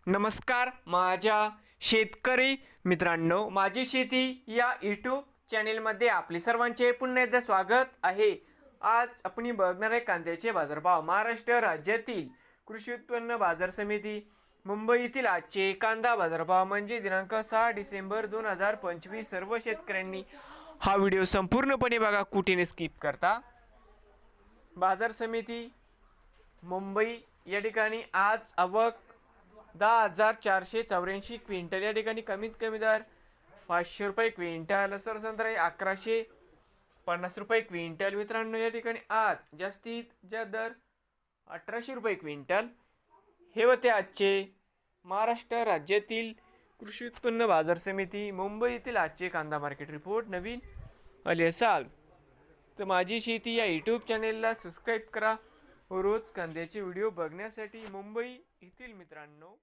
नमस्कार माझ्या शेतकरी मित्रांनो, माझी शेती या यूट्यूब चॅनेलमध्ये आपले सर्वांचे पुन्हा एकदा स्वागत आहे। आज आपण बघणार आहे कांद्याचे बाजारभाव। महाराष्ट्र राज्यातील कृषी उत्पन्न बाजार समिती मुंबई येथील आजचे कांदा बाजारभाव म्हणजे दिनांक 6 डिसेंबर 2025। सर्व शेतकऱ्यांनी हा व्हिडिओ संपूर्णपणे बघा, कुठेही स्किप करता। बाजार समिती मुंबई या ठिकाणी आज आवक 10,484 क्विंटल, या ठिकाणी कमीत कमी दर 500 रुपये क्विंटल, सरसंत्रा 1150 रुपये क्विंटल। मित्रांनो, या ठिकाणी आज जास्तीत जास्त दर 1800 रुपये क्विंटल। हे होते आजचे महाराष्ट्र राज्यातील कृषी उत्पन्न बाजार समिती मुंबई येथील आजचे कांदा मार्केट रिपोर्ट। नवीन आले असाल तर माझी शेती या यूट्यूब चॅनेलला सबस्क्राईब करा व रोज कांद्याचे व्हिडिओ बघण्यासाठी। मुंबई येथील मित्रांनो